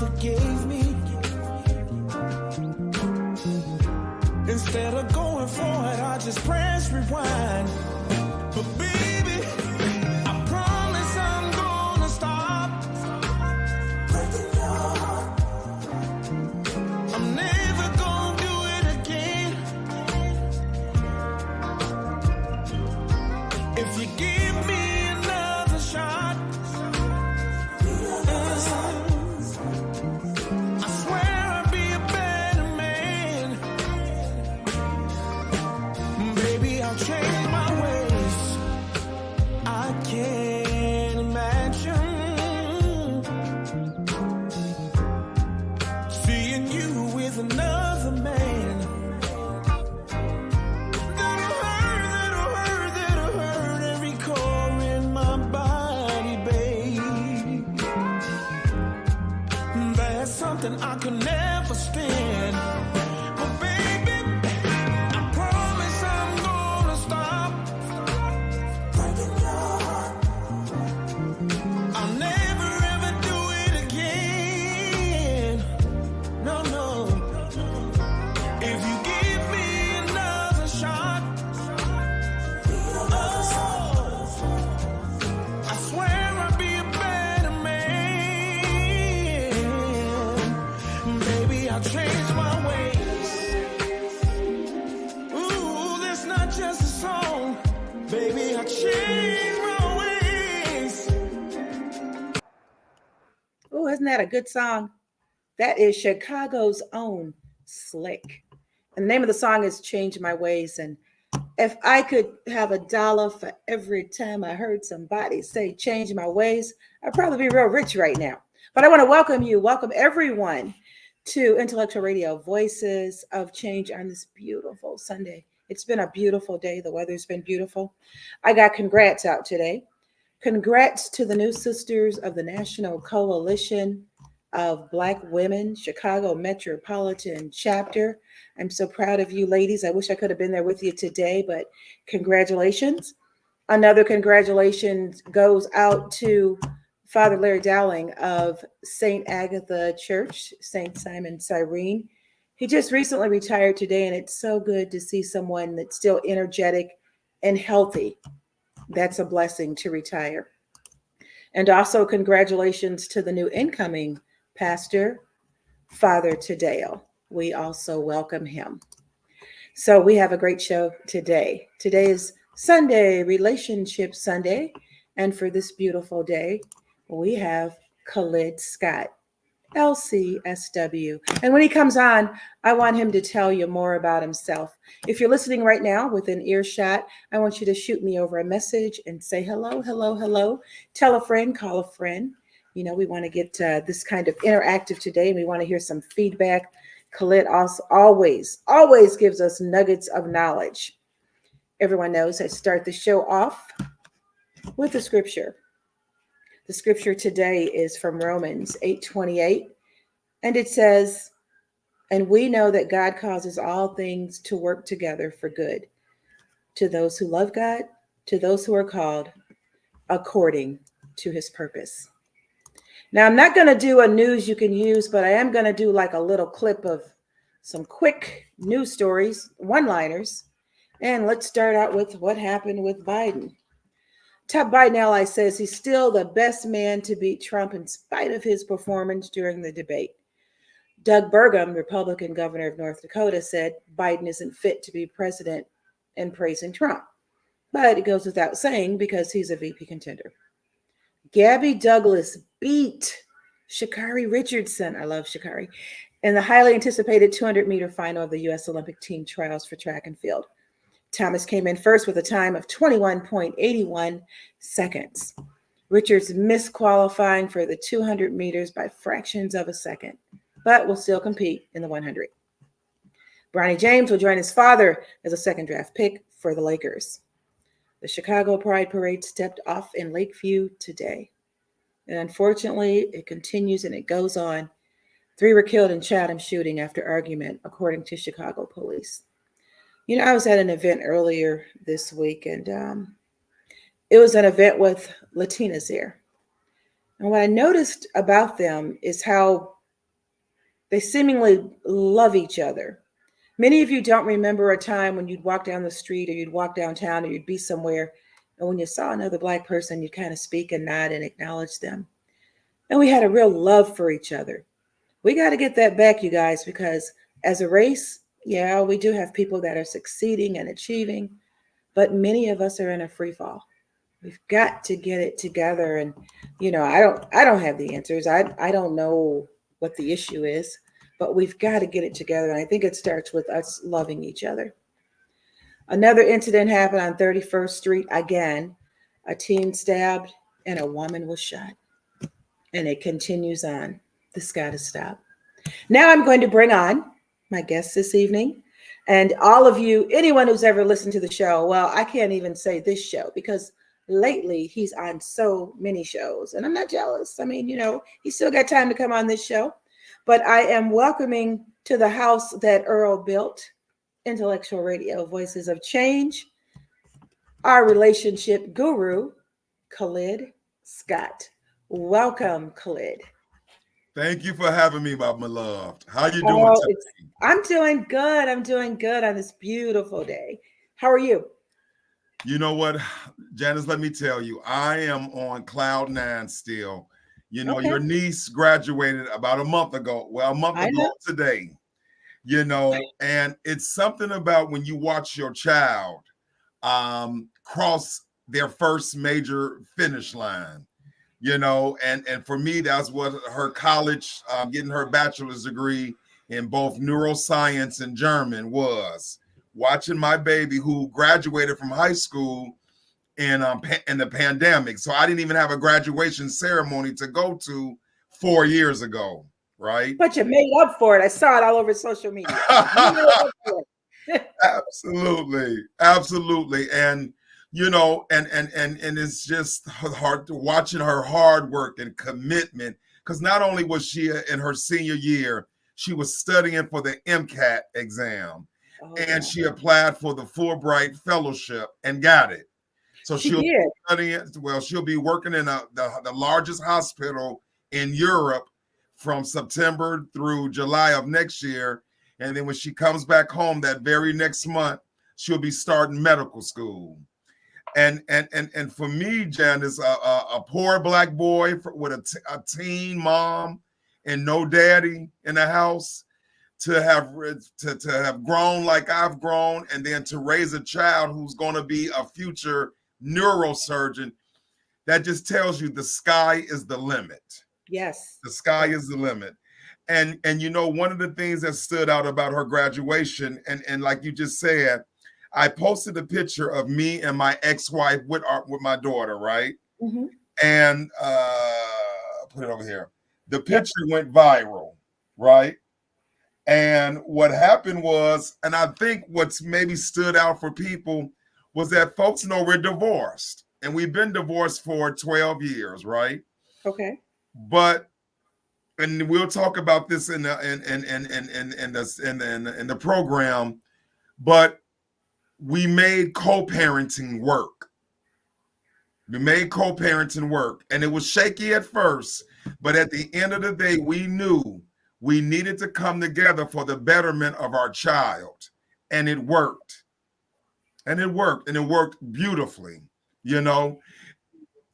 forgave me. Instead of going forward, I just press rewind. But baby, I promise I'm gonna stop breaking your heart. I'm never gonna do it again. If you give me another shot, I swear I'll be a better man. Baby, I'll change my ways. I can't imagine seeing you with another man. That'll hurt every core in my body, babe. That's something I can never stand. But baby, I promise I'm gonna stop breaking your heart. I'll never ever do it again. No, no. If you give me another shot, I swear I'll be a better man. Baby, I'll change my ways. Ooh, that's not just a song. Baby, I'll change my ways. Oh, isn't that a good song? That is Chicago's own Slick. And the name of the song is Change My Ways. And if I could have $1 for every time I heard somebody say change my ways, I'd probably be real rich right now. But I want to welcome everyone to Intellectual Radio, Voices of Change on this beautiful Sunday. It's been a beautiful day. The weather's been beautiful. I got congrats out today. Congrats to the new sisters of the National Coalition of Black Women, Chicago Metropolitan Chapter. I'm so proud of you ladies. I wish I could have been there with you today, but congratulations. Another congratulations goes out to Father Larry Dowling of St. Agatha Church, St. Simon Cyrene. He just recently retired today, and it's so good to see someone that's still energetic and healthy. That's a blessing to retire. And also congratulations to the new incoming pastor, Father Tadeo. We also welcome him. So we have a great show today. Today is Sunday, Relationship Sunday. And for this beautiful day, we have Khalid Scott, LCSW. And when he comes on, I want him to tell you more about himself. If you're listening right now within earshot, I want you to shoot me over a message and say hello, hello, hello. Tell a friend, call a friend. You know, we want to get this kind of interactive today, and we want to hear some feedback. Khalid also always gives us nuggets of knowledge. Everyone knows I start the show off with the scripture. The scripture today is from Romans 8:28, and it says, "And we know that God causes all things to work together for good, to those who love God, to those who are called according to his purpose." Now, I'm not going to do a news you can use, but I am going to do like a little clip of some quick news stories, one-liners. And let's start out with what happened with Biden. Top Biden ally says he's still the best man to beat Trump in spite of his performance during the debate. Doug Burgum, Republican governor of North Dakota, said Biden isn't fit to be president and praising Trump. But it goes without saying because he's a VP contender. Gabby Douglas beat Sha'Carri Richardson, I love Sha'Carri, in the highly anticipated 200-meter final of the U.S. Olympic team trials for track and field. Thomas came in first with a time of 21.81 seconds. Richards missed qualifying for the 200 meters by fractions of a second, but will still compete in the 100. Bronny James will join his father as a second draft pick for the Lakers. The Chicago Pride Parade stepped off in Lakeview today. And unfortunately, it continues and it goes on. 3 were killed in Chatham shooting after argument, according to Chicago police. You know, I was at an event earlier this week, and it was an event with Latinas there. And what I noticed about them is how They seemingly love each other. Many of you don't remember a time when you'd walk down the street or you'd walk downtown or you'd be somewhere, and when you saw another Black person, you'd kind of speak and nod and acknowledge them. And we had a real love for each other. We got to get that back, you guys, because as a race, yeah, we do have people that are succeeding and achieving, but many of us are in a free fall. We've got to get it together. And I don't have the answers. I don't know what the issue is, but we've got to get it together. And I think it starts with us loving each other. Another incident happened on 31st Street again. A teen stabbed and a woman was shot. And it continues on. This got to stop. Now I'm going to bring on my guest this evening. And all of you, anyone who's ever listened to the show, well, I can't even say this show because lately he's on so many shows. And I'm not jealous. I mean, he's still got time to come on this show. But I am welcoming to the house that Earl built, Intellectual Radio, Voices of Change, our relationship guru, Khalid Scott. Welcome, Khalid. Thank you for having me, my beloved. How you doing today? I'm doing good. I'm doing good on this beautiful day. How are you? You know what, Janice, let me tell you, I am on cloud nine still. Okay. Your niece graduated about a month ago. Well, a month ago today, and it's something about when you watch your child cross their first major finish line. And for me, that's what her college, getting her bachelor's degree in both neuroscience and German was. Watching my baby who graduated from high school in the pandemic. So I didn't even have a graduation ceremony to go to 4 years ago, right? But you made up for it. I saw it all over social media. Absolutely. And and it's just hard to watching her hard work and commitment, because not only was she in her senior year, she was studying for the MCAT exam, and she applied for the Fulbright Fellowship and got it. So she'll be studying. Well, she'll be working in the largest hospital in Europe from September through July of next year, and then when she comes back home that very next month, she'll be starting medical school. And for me, Janice, a poor Black boy with a teen mom and no daddy in the house, to have grown like I've grown, and then to raise a child who's going to be a future neurosurgeon, that just tells you the sky is the limit. Yes, the sky is the limit. And one of the things that stood out about her graduation, and like you just said, I posted a picture of me and my ex-wife with my daughter, right? Mm-hmm. And put it over here. The picture went viral, right? And what happened was, and I think what's maybe stood out for people was that folks know we're divorced, and we've been divorced for 12 years, right? Okay. And we'll talk about this in the program, but we made co-parenting work. And it was shaky at first, but at the end of the day, we knew we needed to come together for the betterment of our child, and it worked. And it worked beautifully,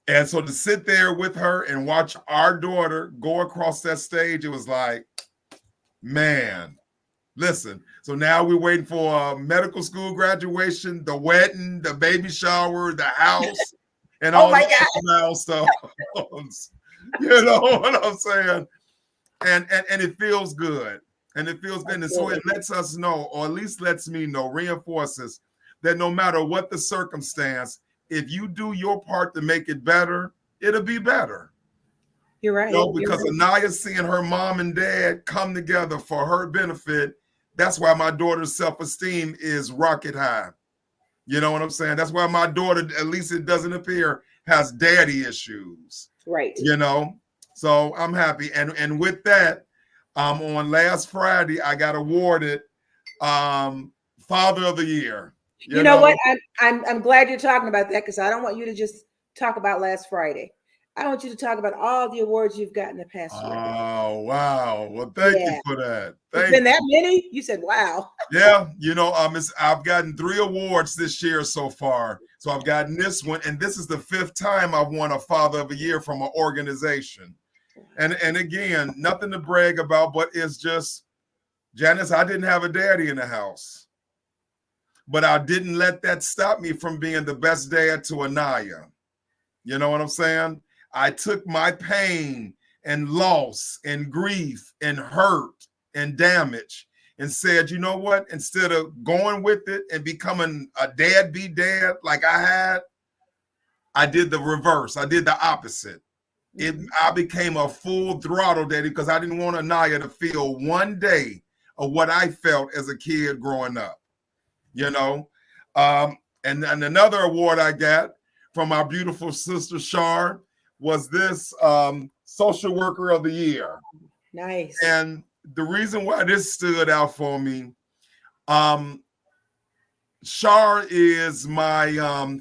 And so to sit there with her and watch our daughter go across that stage, it was like, man, listen. So now we're waiting for a medical school graduation, the wedding, the baby shower, the house, and all the milestones. You know what I'm saying? And it feels good. And it feels good. And so it lets us know, or at least lets me know, reinforces that no matter what the circumstance, if you do your part to make it better, it'll be better. You're right. Because Anaya's seeing her mom and dad come together for her benefit. That's why my daughter's self-esteem is rocket high. You know what I'm saying? That's why my daughter, at least it doesn't appear, has daddy issues. Right. So I'm happy. And with that, on last Friday, I got awarded Father of the Year. You know what? I'm glad you're talking about that, because I don't want you to just talk about last Friday. I want you to talk about all the awards you've gotten the past year. Oh, wow. Well, thank you Yeah. for that. It's Thank been you. that many? You said, wow. Yeah, I've gotten 3 awards this year so far. So I've gotten this one, and this is the 5th time I've won a Father of the Year from an organization. And again, nothing to brag about, but it's just, Janice, I didn't have a daddy in the house, but I didn't let that stop me from being the best dad to Anaya. You know what I'm saying? I took my pain and loss and grief and hurt and damage and said, you know what? Instead of going with it and becoming a deadbeat dad like I did the reverse. I did the opposite. I became a full throttle daddy because I didn't want Anaya to feel one day of what I felt as a kid growing up. You know, and another award I got from our beautiful sister Shar was this Social Worker of the Year. Nice. And the reason why this stood out for me, Shar is my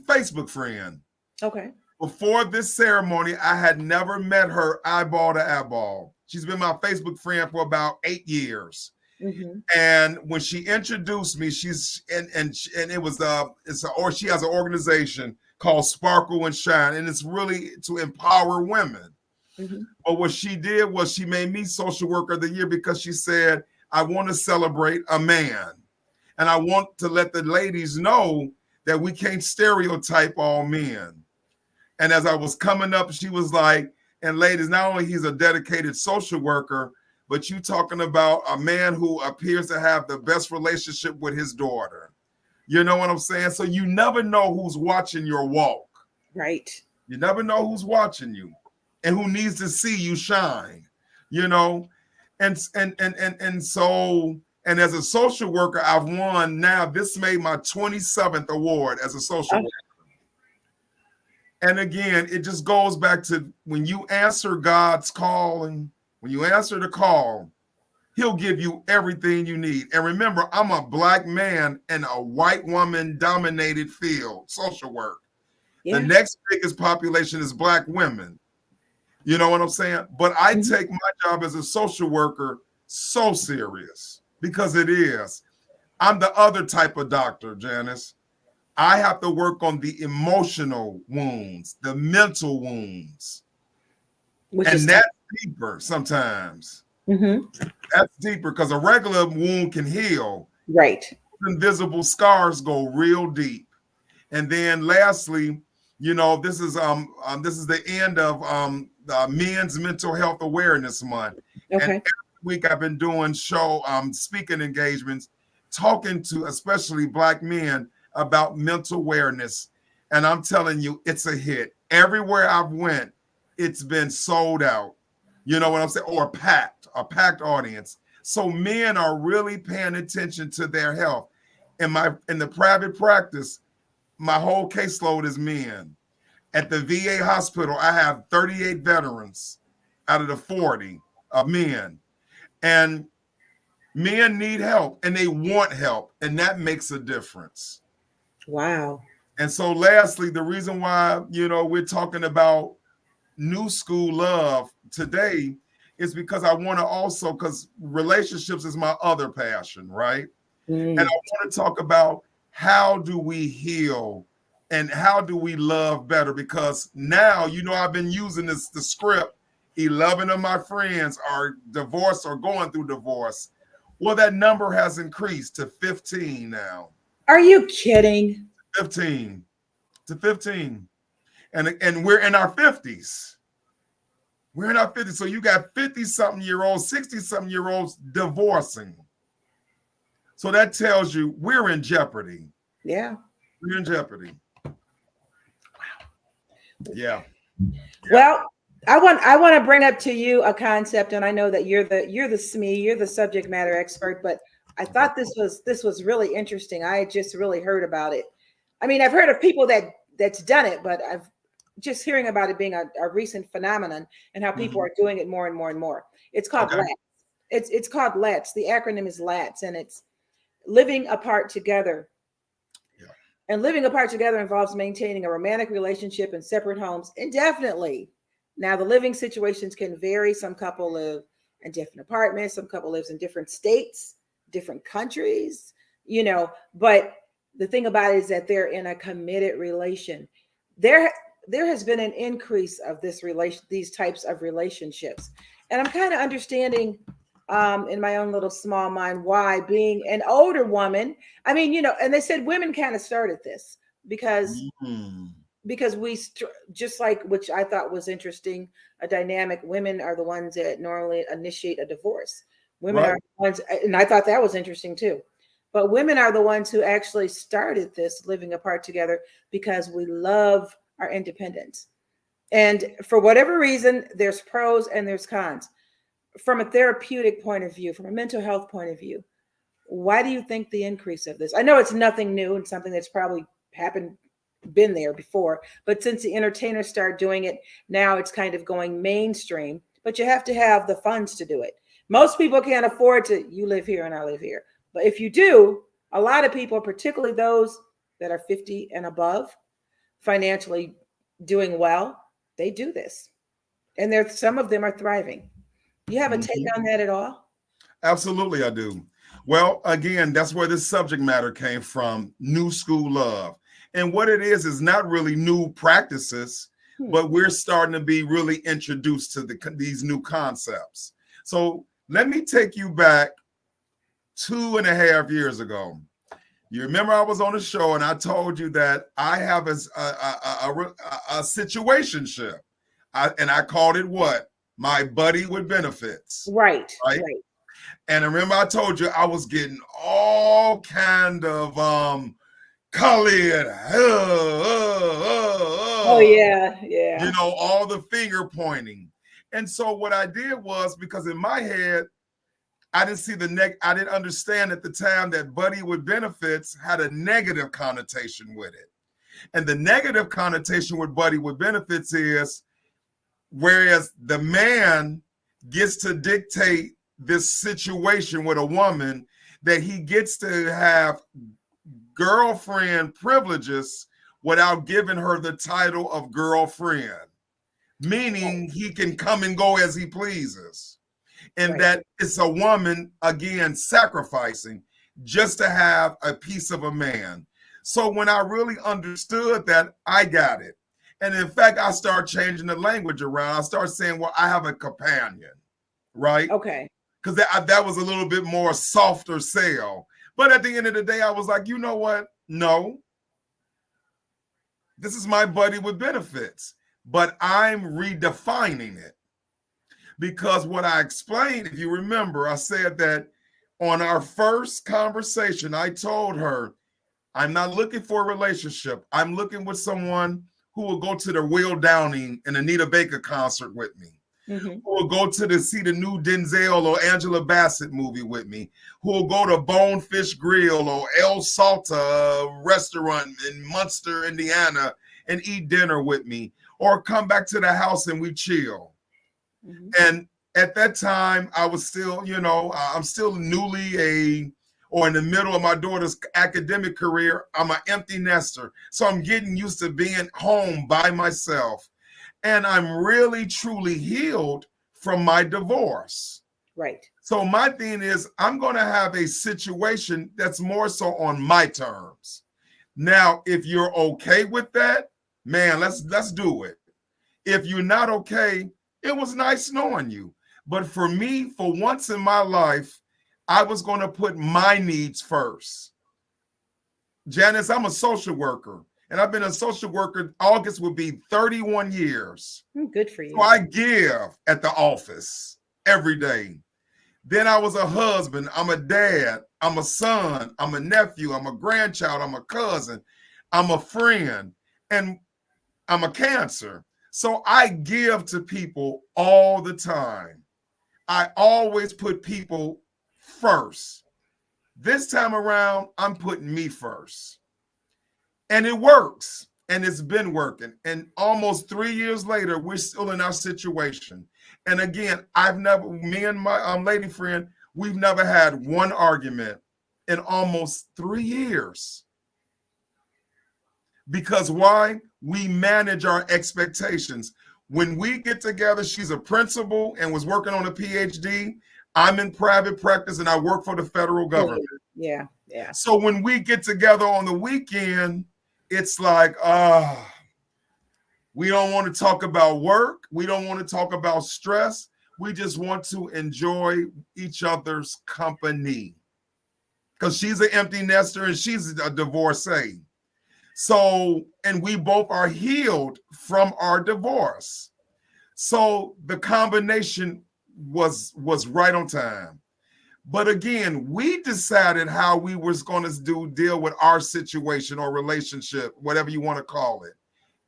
Facebook friend. Okay. Before this ceremony, I had never met her eyeball to eyeball. She's been my Facebook friend for about 8 years. Mm-hmm. And when she introduced me, she has an organization called Sparkle and Shine, and it's really to empower women. Mm-hmm. But what she did was she made me Social Worker of the Year because she said, I want to celebrate a man. And I want to let the ladies know that we can't stereotype all men. And as I was coming up, she was like, and ladies, not only he's a dedicated social worker, but you talking about a man who appears to have the best relationship with his daughter. You know what I'm saying? So you never know who's watching your walk. Right. You never know who's watching you and who needs to see you shine, you know? And so, and as a social worker, I've won now, this made my 27th award as a social worker. And again, it just goes back to when you answer God's calling, when you answer the call, he'll give you everything you need. And remember, I'm a Black man in a white woman dominated field, social work. Yeah. The next biggest population is Black women. You know what I'm saying? But I take my job as a social worker so serious because it is. I'm the other type of doctor, Janice. I have to work on the emotional wounds, the mental wounds. And that's deeper sometimes. Mm-hmm. That's deeper because a regular wound can heal. Right. Invisible scars go real deep. And then lastly, you know, this is the end of the Men's Mental Health Awareness Month. Okay. And every week I've been doing speaking engagements, talking to especially Black men about mental awareness. And I'm telling you, it's a hit. Everywhere I've went, it's been sold out. You know what I'm saying? Or a packed audience. So men are really paying attention to their health. In the private practice, my whole caseload is men. At the VA hospital, I have 38 veterans out of the 40 of men. And men need help and they want help. And that makes a difference. Wow. And so lastly, the reason why, you know, we're talking about new school love today is because I want to also, because relationships is my other passion, right? And I want to talk about how do we heal and how do we love better? Because now, you know, I've been using the script, 11 of my friends are divorced or going through divorce. Well, that number has increased to 15 now. Are you kidding? 15 to 15. And we're in our 50s. We're in our 50s. So you got 50-something-year-olds, 60-something-year-olds divorcing. So that tells you we're in jeopardy. Yeah. We're in jeopardy. Wow. Yeah. Well, I want to bring up to you a concept, and I know that you're the SME, you're the subject matter expert, but I thought this was really interesting. I had just really heard about it. I mean, I've heard of people that's done it, but I've just hearing about it being a recent phenomenon and how people are doing it more and more and more. It's called LATS. It's called LATS. The acronym is LATS, and it's living apart together. Yeah. And living apart together involves maintaining a romantic relationship in separate homes indefinitely. Now, the living situations can vary. Some couple live in different apartments, some couple lives in different states, different countries, but the thing about it is that they're in a committed relation. There there has been an increase of these types of relationships. And I'm kind of understanding in my own little small mind why, being an older woman, I mean, and they said women kind of started this because Mm. just like, which I thought was interesting, a dynamic, women are the ones that normally initiate a divorce. Women are Right. the ones, and I thought that was interesting too, but women are the ones who actually started this living apart together because we love our independence. And for whatever reason, there's pros and there's cons. From a therapeutic point of view, from a mental health point of view, why do you think the increase of this? I know it's nothing new and something that's probably happened, been there before, but since the entertainers started doing it, now it's kind of going mainstream. But you have to have the funds to do it. Most people can't afford to, you live here and I live here. But if you do, a lot of people, particularly those that are 50 and above, financially doing well, they do this. And there's some of them are thriving. You have a take Mhm. on that at all? Absolutely, I do. Well, again, that's where this subject matter came from, new school love. And what it is not really new practices, Hmm. but we're starting to be really introduced to these new concepts. So let me take you back 2.5 years ago. You remember I was on a show and I told you that I have a situationship. And I called it what? My buddy with benefits, Right, right? right. And remember, I told you I was getting all kind of Khalid, Oh yeah, yeah. all the finger pointing. And so what I did was, because in my head, I didn't see I didn't understand at the time that buddy with benefits had a negative connotation with it. And the negative connotation with buddy with benefits is, whereas the man gets to dictate this situation with a woman, that he gets to have girlfriend privileges without giving her the title of girlfriend, meaning he can come and go as he pleases. And Right. that it's a woman, again, sacrificing just to have a piece of a man. So when I really understood that, I got it. And in fact, I start changing the language around. I start saying, well, I have a companion, right? Okay. Because that was a little bit more softer sell. But at the end of the day, I was like, you know what? No, this is my buddy with benefits, but I'm redefining it. Because what I explained, if you remember, I said that on our first conversation, I told her, I'm not looking for a relationship. I'm looking with someone who will go to the Will Downing and Anita Baker concert with me, Hmm. who will go to see the new Denzel or Angela Bassett movie with me, who will go to Bonefish Grill or El Salta restaurant in Munster, Indiana, and eat dinner with me, or come back to the house and we chill. Hmm. And at that time, I was still, I'm still or in the middle of my daughter's academic career. I'm an empty nester. So I'm getting used to being home by myself. And I'm really, truly healed from my divorce. Right. So my thing is, I'm going to have a situation that's more so on my terms. Now, if you're okay with that, man, let's do it. If you're not okay, it was nice knowing you. But for me, for once in my life, I was going to put my needs first. Janice, I'm a social worker, and I've been a social worker. August would be 31 years. Good for So you. I give at the office every day. Then I was a husband. I'm a dad. I'm a son. I'm a nephew. I'm a grandchild. I'm a cousin. I'm a friend. And I'm a cancer. So I give to people all the time. I always put people first. This time around, I'm putting me first. And it works. And it's been working. And almost 3 years later, we're still in our situation. And again, me and my lady friend, we've never had one argument in almost 3 years. Because why? We manage our expectations. When we get together, she's a principal and was working on a PhD. I'm in private practice and I work for the federal government. Yeah, yeah. So when we get together on the weekend, it's like, we don't want to talk about work. We don't want to talk about stress. We just want to enjoy each other's company. Because she's an empty nester and she's a divorcee. So, and we both are healed from our divorce. So the combination was right on time. But again, we decided how we was going to deal with our situation or relationship, whatever you want to call it.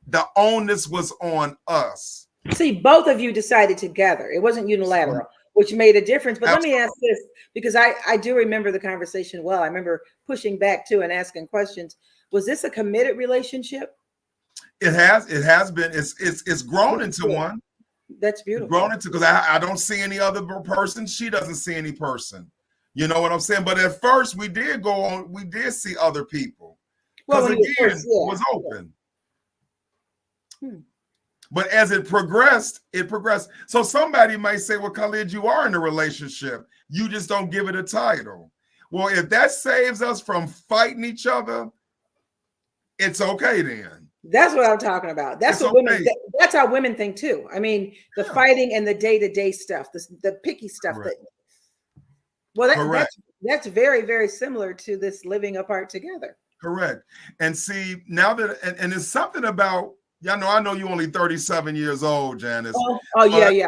The onus was on us. See, both of you decided together. It wasn't unilateral, which made a difference. But Absolutely. Let me ask this, because I do remember the conversation well. I remember pushing back too and asking questions. Was this a committed relationship? It has been. It's grown into one. That's beautiful. It's grown into, because I don't see any other person. She doesn't see any person. You know what I'm saying? But at first we did go on. We did see other people. Because again, it was open. But as it progressed. So somebody might say, well, Khalid, you are in a relationship. You just don't give it a title. Well, if that saves us from fighting each other, it's okay then. That's what I'm talking about. That's what women. That's how women think too. I mean, the fighting and the day-to-day stuff, the picky stuff. That's very, very similar to this living apart together. Correct. And see, now that and it's something about, I know you're only 37 years old, Janice. Yeah.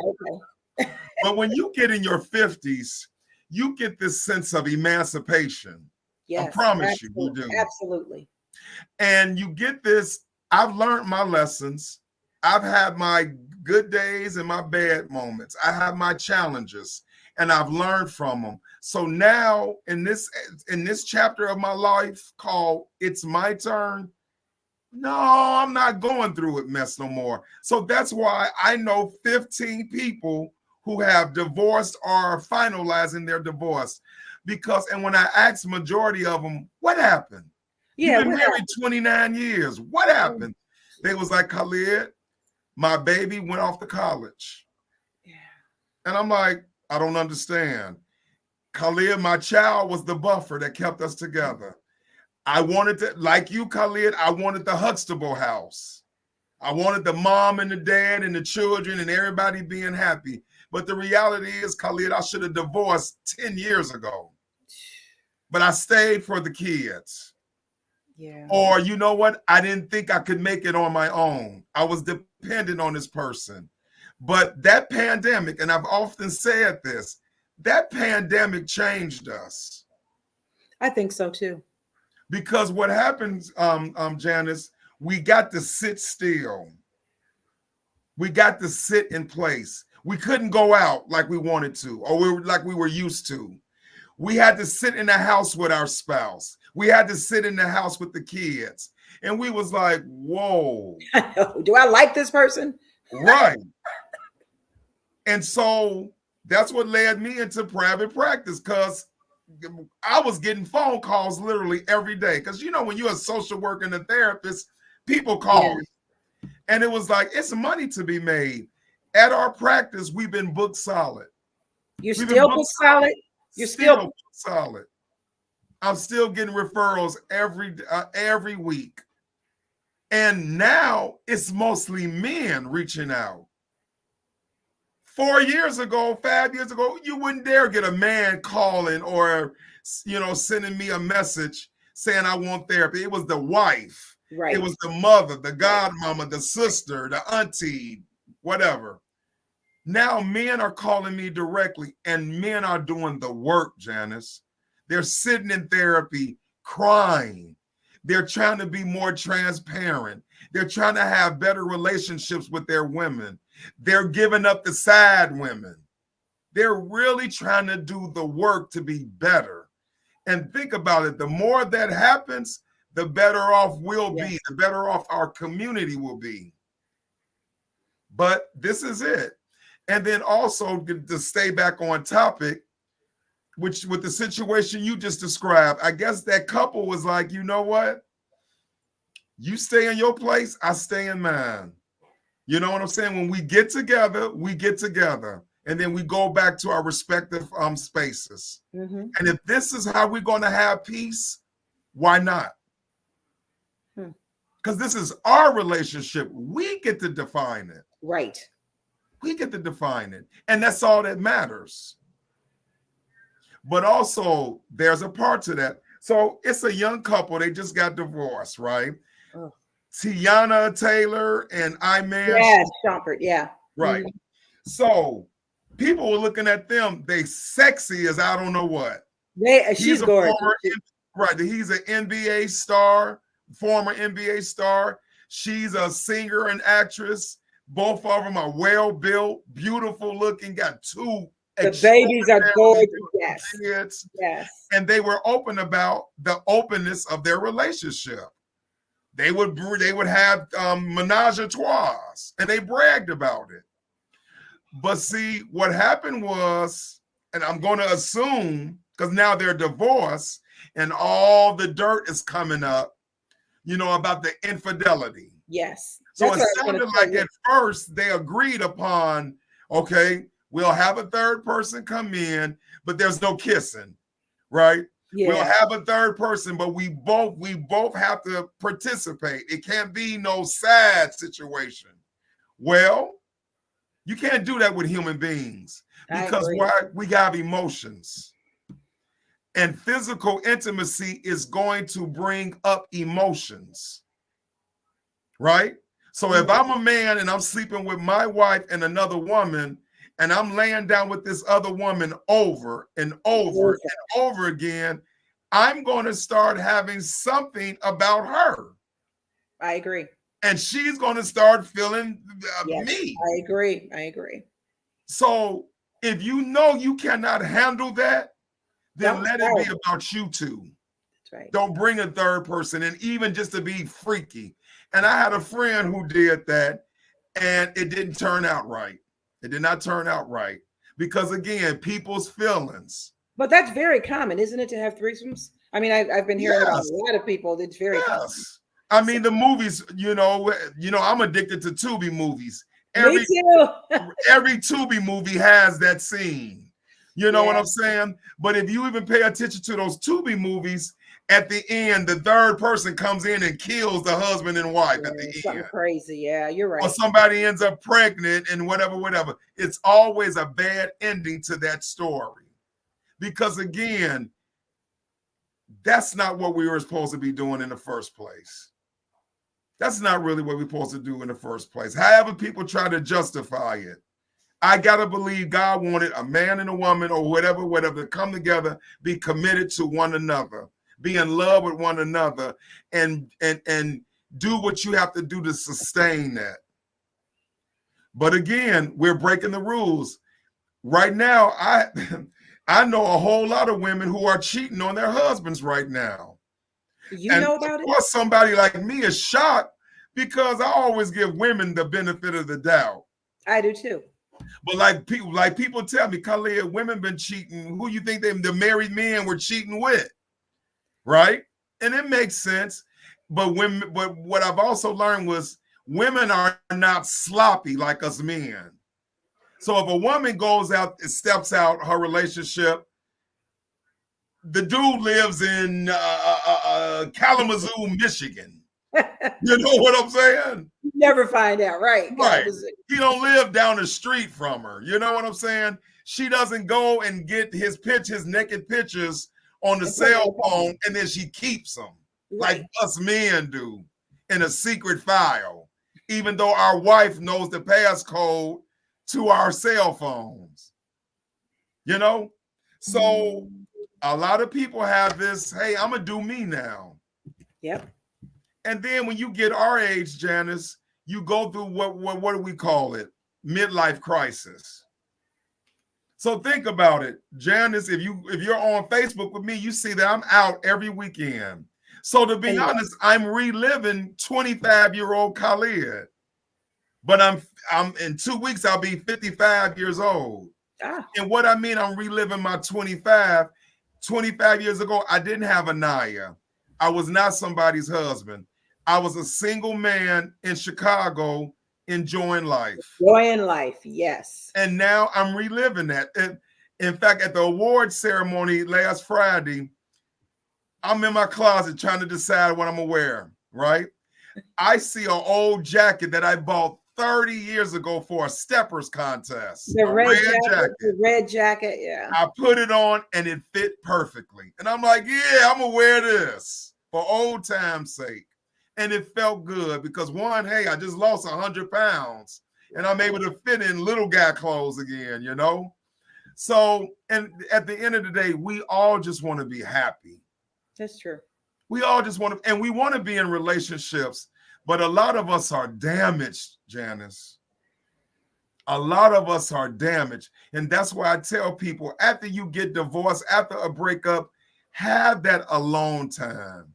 Okay. But when you get in your 50s, you get this sense of emancipation. Yes, I promise you do. Absolutely. And you get this. I've learned my lessons. I've had my good days and my bad moments. I have my challenges and I've learned from them. So now in this chapter of my life called It's My Turn, no, I'm not going through it mess no more. So that's why I know 15 people who have divorced or are finalizing their divorce. And when I asked majority of them, what happened? Yeah, you've been married 29 years. What happened? They was like, Khalid, my baby went off to college. Yeah. And I'm like, I don't understand. Khalid, my child was the buffer that kept us together. I wanted to, like you, Khalid, I wanted the Huxtable house. I wanted the mom and the dad and the children and everybody being happy. But the reality is, Khalid, I should have divorced 10 years ago. But I stayed for the kids. Yeah. Or you know what? I didn't think I could make it on my own. I was dependent on this person. But that pandemic, and I've often said this, that pandemic changed us. I think so too. Because what happens, Janice, we got to sit still. We got to sit in place. We couldn't go out like we wanted to, or like we were used to. We had to sit in the house with our spouse. We had to sit in the house with the kids. And we was like, whoa. Do I like this person? Right. And so that's what led me into private practice, because I was getting phone calls literally every day. Because, when you're a social worker and a therapist, people call. Yeah. And it was like, it's money to be made. At our practice, we've been booked solid. You're still booked solid? You're still solid. I'm still getting referrals every week. And now it's mostly men reaching out. 4 years ago, 5 years ago, you wouldn't dare get a man calling or, sending me a message saying I want therapy. It was the wife. Right. It was the mother, the godmama, the sister, the auntie, whatever. Now men are calling me directly, and men are doing the work, Janice. They're sitting in therapy crying. They're trying to be more transparent. They're trying to have better relationships with their women. They're giving up the side women. They're really trying to do the work to be better. And think about it. The more that happens, the better off we'll be. The better off our community will be. But this is it. And then also to stay back on topic, which with the situation you just described, I guess that couple was like, you know what? You stay in your place, I stay in mine. You know what I'm saying? When we get together, and then we go back to our respective spaces. Mm-hmm. And if this is how we're going to have peace, why not? Because this is our relationship. We get to define it. Right. We get to define it. And that's all that matters. But also, there's a part to that. So it's a young couple. They just got divorced, right? Oh. Tiana Taylor and Iman. Yeah, Shumpert, yeah. Right. Mm-hmm. So people were looking at them. They sexy as I don't know what. She's gorgeous. Right. He's an NBA star, former NBA star. She's a singer and actress. Both of them are well-built, beautiful looking, got two. The babies are gorgeous. Yes. Kids. Yes. And they were open about the openness of their relationship. They would have menage a trois, and they bragged about it. But see, what happened was, and I'm going to assume, because now they're divorced, and all the dirt is coming up, about the infidelity. Yes. So it sounded like at first they agreed upon, okay, we'll have a third person come in, but there's no kissing, right? Yeah. We'll have a third person, but we both have to participate. It can't be no sad situation. Well, you can't do that with human beings because we have emotions. And physical intimacy is going to bring up emotions, right? So if I'm a man and I'm sleeping with my wife and another woman, and I'm laying down with this other woman over and over and over again, I'm going to start having something about her. I agree. And she's going to start feeling me. I agree. So if you know you cannot handle that, then let it be about you two. That's right. Don't bring a third person in, even just to be freaky. And I had a friend who did that, and it didn't turn out right. It did not turn out right because, again, people's feelings. But that's very common, isn't it, to have threesomes? I mean, I've been hearing about a lot of people. It's very common. I mean, the movies, I'm addicted to Tubi movies. Me too. Every Tubi movie has that scene. You know what I'm saying? But if you even pay attention to those Tubi movies, at the end, the third person comes in and kills the husband and wife at the end. Something crazy. Yeah, you're right. Or somebody ends up pregnant and whatever. It's always a bad ending to that story. Because again, that's not what we were supposed to be doing in the first place. That's not really what we're supposed to do in the first place. However people try to justify it. I got to believe God wanted a man and a woman or whatever, to come together, be committed to one another, be in love with one another, and do what you have to do to sustain that. But again, we're breaking the rules. Right now, I know a whole lot of women who are cheating on their husbands right now. You know about it? Of course, somebody like me is shocked because I always give women the benefit of the doubt. I do too. But like people tell me, Khalid, women been cheating. Who you think the married men were cheating with? Right? And it makes sense. But what I've also learned was women are not sloppy like us men. So if a woman goes out and steps out her relationship, the dude lives in Kalamazoo, Michigan. You know what I'm saying? You never find out, right? Right. He don't live down the street from her. You know what I'm saying? She doesn't go and get his naked pictures on the cell phone, and then she keeps them like us men do in a secret file, even though our wife knows the passcode to our cell phones. So a lot of people have this, hey, I'm gonna do me now. Yep. And then when you get our age, Janice, you go through what do we call it? Midlife crisis. So think about it, Janice. If you're on Facebook with me, you see that I'm out every weekend. So to be honest, I'm reliving 25-year-old Khalid. But I'm in 2 weeks, I'll be 55 years old. And what I mean, I'm reliving my 25 years ago, I didn't have a Naya. I was not somebody's husband. I was a single man in Chicago enjoying life. Joy in life. Yes. And now I'm reliving that. And in fact, at the award ceremony last Friday, I'm in my closet trying to decide what I'm gonna wear, right? I see an old jacket that I bought 30 years ago for a steppers contest, The a red red jacket. jacket. The red jacket. Yeah. I put it on and it fit perfectly. And I'm like, yeah, I'm gonna wear this for old time's sake. And it felt good because one, hey, I just lost 100 pounds and I'm able to fit in little guy clothes again, you know? So, and at the end of the day, we all just want to be happy. That's true. We all just want to, and we want to be in relationships, but a lot of us are damaged, Janice. A lot of us are damaged. And that's why I tell people after you get divorced, after a breakup, have that alone time.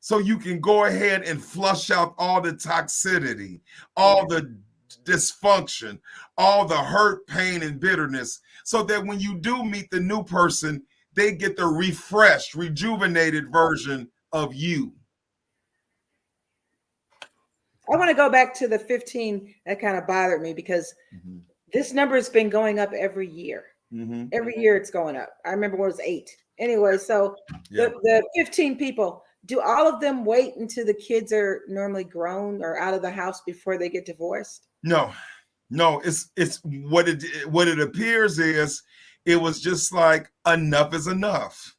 So you can go ahead and flush out all the toxicity, all the dysfunction, all the hurt, pain, and bitterness, so that when you do meet the new person, they get the refreshed, rejuvenated version of you. I want to go back to the 15. That kind of bothered me because this number has been going up every year. Every year it's going up. I remember when it was 8. Anyway, so the 15 people, do all of them wait until the kids are normally grown or out of the house before they get divorced? No. It's what it appears is it was just like enough is enough.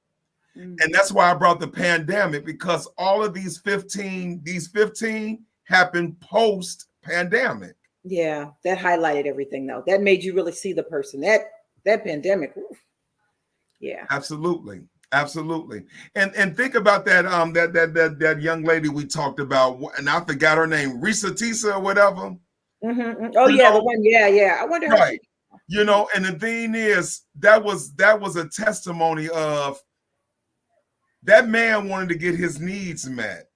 And that's why I brought the pandemic, because all of these 15 happened post-pandemic. Yeah, that highlighted everything though. That made you really see the person. That pandemic. Oof. Yeah. Absolutely. And think about that that young lady we talked about, and I forgot her name, Risa Tisa or whatever. Oh yeah, the one. Yeah. I wonder. Right. You know, and the thing is, that was a testimony of that man wanted to get his needs met,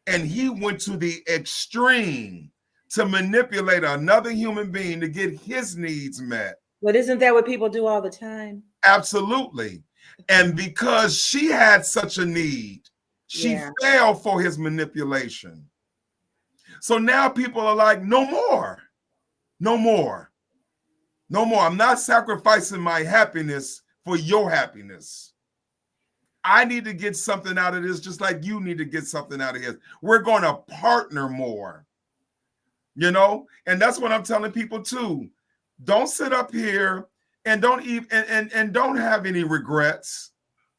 and he went to the extreme to manipulate another human being to get his needs met. But isn't that what people do all the time? Absolutely. And because she had such a need, she fell for his manipulation. So now people are like, no more. I'm not sacrificing my happiness for your happiness. I need to get something out of this just like you need to get something out of this. We're going to partner more, you know? And that's what I'm telling people too. Don't sit up here and don't even and don't have any regrets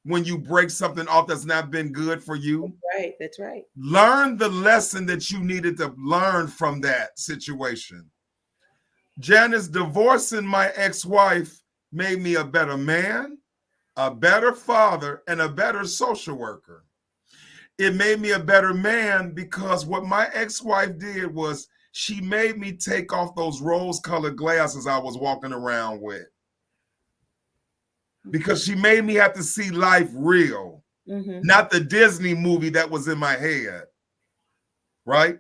when you break something off that's not been good for you. That's right. Learn the lesson that you needed to learn from that situation. Janice, divorcing my ex-wife made me a better man, a better father, and a better social worker. It made me a better man because what my ex-wife did was she made me take off those rose-colored glasses I was walking around with. Because she made me have to see life real, not the Disney movie that was in my head, right?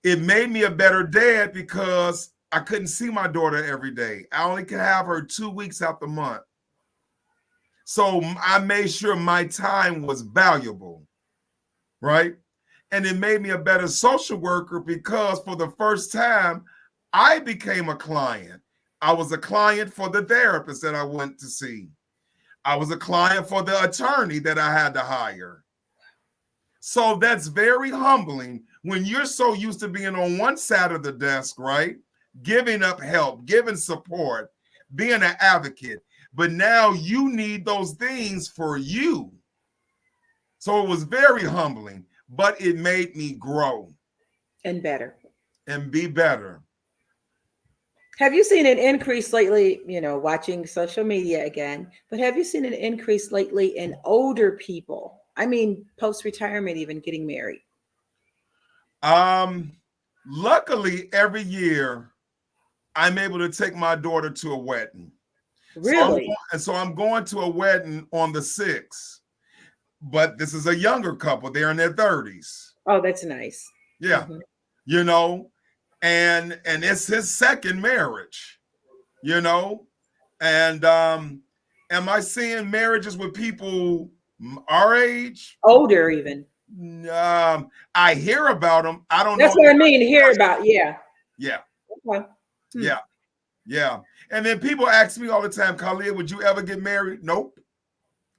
It made me a better dad because I couldn't see my daughter every day. I only could have her 2 weeks out the month. So I made sure my time was valuable, right? And it made me a better social worker because for the first time, I became a client. I was a client for the therapist that I went to see. I was a client for the attorney that I had to hire. So that's very humbling when you're so used to being on one side of the desk, right? Giving up help, giving support, being an advocate. But now you need those things for you. So it was very humbling, but it made me grow. And better. And be better. Have you seen an increase lately, watching social media again, but have you seen an increase lately in older people? I mean, post-retirement, even getting married? Luckily, every year, I'm able to take my daughter to a wedding. Really? So I'm going to a wedding on the 6th. But this is a younger couple. They're in their 30s. Oh, that's nice. Yeah. And it's his second marriage, and am I seeing marriages with people our age, older even? I hear about them. I don't know. That's what I mean, hear about. Yeah. Yeah. Okay. Yeah. Yeah. And then people ask me all the time, Khalid, would you ever get married? Nope.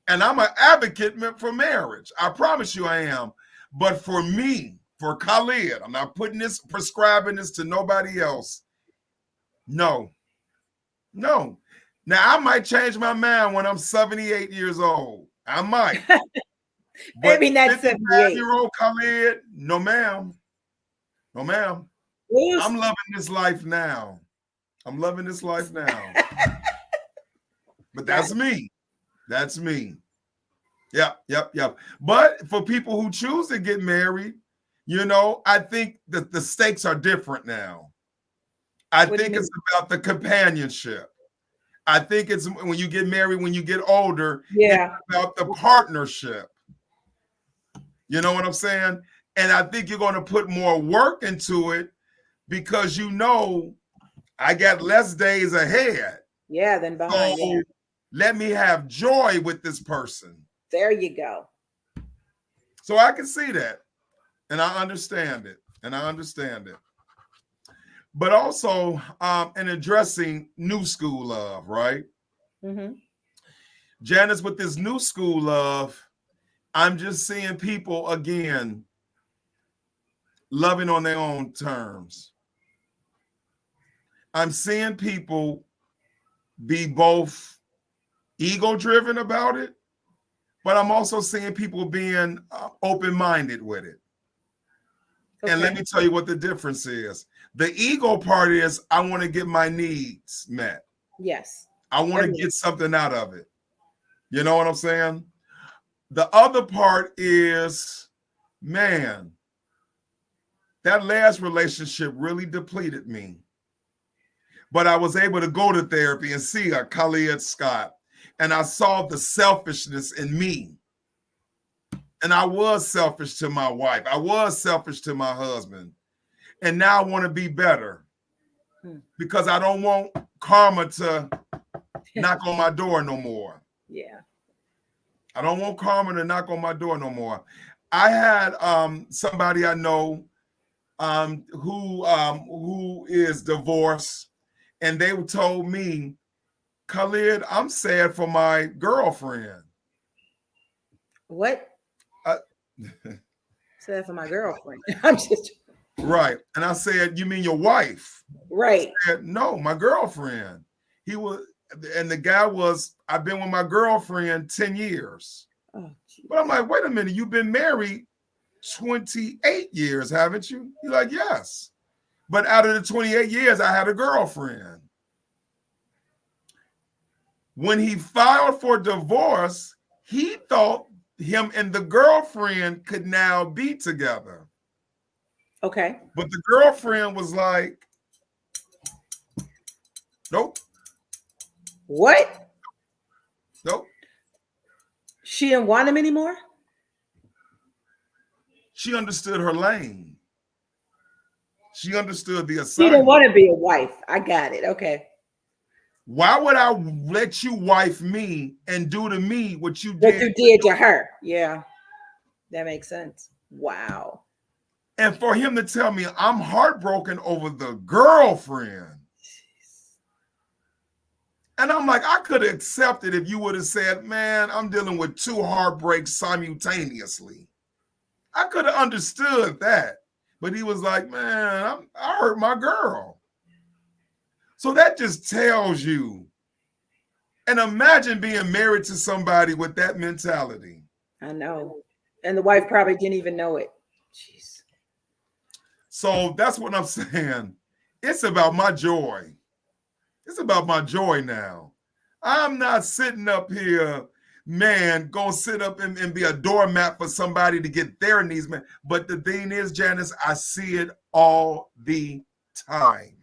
And I'm an advocate for marriage. I promise you I am. But for me, for Khalid, I'm not prescribing this to nobody else. No. No. Now, I might change my mind when I'm 78 years old. I might. But Maybe not 78. 55-year-old Khalid, no, ma'am. No, ma'am. I'm loving this life now. I'm loving this life now. But that's me. That's me. Yep. But for people who choose to get married, I think that the stakes are different now. I think it's about the companionship. I think it's when you get married, when you get older, yeah, it's about the partnership. You know what I'm saying? And I think you're going to put more work into it because I got less days ahead. Yeah, than behind. So let me have joy with this person. There you go. So I can see that. And I understand it. But also in addressing new school love, right? Mm-hmm. Janice, with this new school love, I'm just seeing people, again, loving on their own terms. I'm seeing people be both ego-driven about it, but I'm also seeing people being open-minded with it. Okay. And let me tell you what the difference is. The ego part is I want to get my needs met. Yes. I want to get something out of it. You know what I'm saying? The other part is, man, that last relationship really depleted me. But I was able to go to therapy and see a Khalid Scott. And I saw the selfishness in me. And I was selfish to my wife. I was selfish to my husband. And now I want to be better because I don't want karma to knock on my door no more. Yeah. I don't want karma to knock on my door no more. I had somebody I know who is divorced, and they told me, Khalid, I'm sad for my girlfriend. What? Sad for my girlfriend. I'm just right. And I said, you mean your wife? Right. I said, no, my girlfriend. And the guy was, I've been with my girlfriend 10 years. Oh, but I'm like, wait a minute, you've been married 28 years, haven't you? He's like, yes. But out of the 28 years, I had a girlfriend. When he filed for divorce, he thought him and the girlfriend could now be together. Okay. But the girlfriend was like, nope. What? Nope. She didn't want him anymore? She understood her lane. She understood the assignment. She didn't want to be a wife. I got it. Okay. Why would I let you wife me and do to me what you did? What you did to her. Yeah. That makes sense. Wow. And for him to tell me I'm heartbroken over the girlfriend. And I'm like, I could have accepted if you would have said, man, I'm dealing with two heartbreaks simultaneously. I could have understood that. But he was like, man, I hurt my girl. So that just tells you. And imagine being married to somebody with that mentality. I know. And the wife probably didn't even know it. Jeez. So that's what I'm saying. It's about my joy. It's about my joy now. I'm not sitting up here, man, gonna sit up and be a doormat for somebody to get their needs met. But the thing is, Janice, I see it all the time.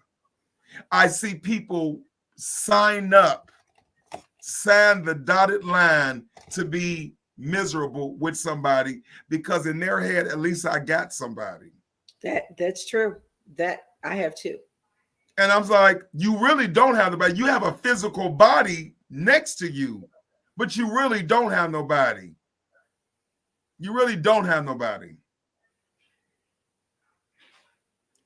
I see people sign the dotted line to be miserable with somebody because in their head, at least I got somebody. That's true. That I have too. And I'm like, you really don't have nobody. You have a physical body next to you, but you really don't have nobody. You really don't have nobody.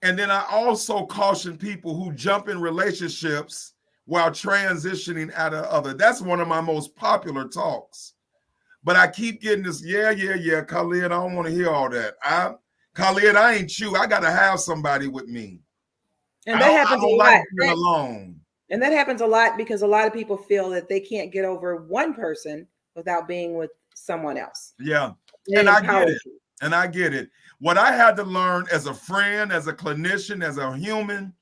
And then I also caution people who jump in relationships while transitioning out of other. That's one of my most popular talks. But I keep getting this, yeah, Khalid, I don't want to hear all that. Khalid, I ain't you. I got to have somebody with me. And that happens I a don't like lot. being alone. And that happens a lot because a lot of people feel that they can't get over one person without being with someone else. Yeah. It And I get empowers it. you. And I get it. What I had to learn as a friend, as a clinician, as a human,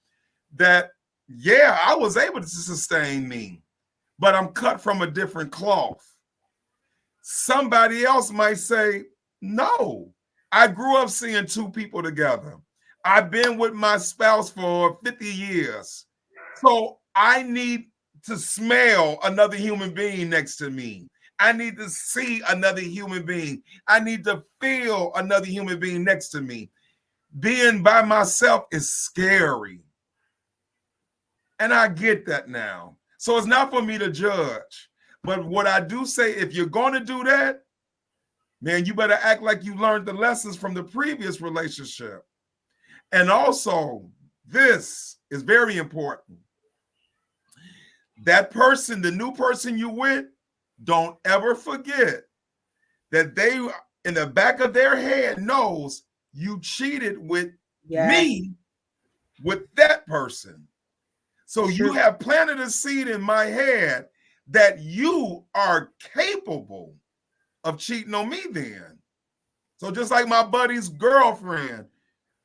that, yeah, I was able to sustain me, but I'm cut from a different cloth. Somebody else might say, no, I grew up seeing two people together. I've been with my spouse for 50 years. So I need to smell another human being next to me. I need to see another human being. I need to feel another human being next to me. Being by myself is scary. And I get that now. So it's not for me to judge. But what I do say, if you're going to do that, man, you better act like you learned the lessons from the previous relationship. And also, this is very important. That person, the new person you with, don't ever forget that they, in the back of their head, knows you cheated with me, with that person. So you have planted a seed in my head that you are capable of cheating on me then. So just like my buddy's girlfriend,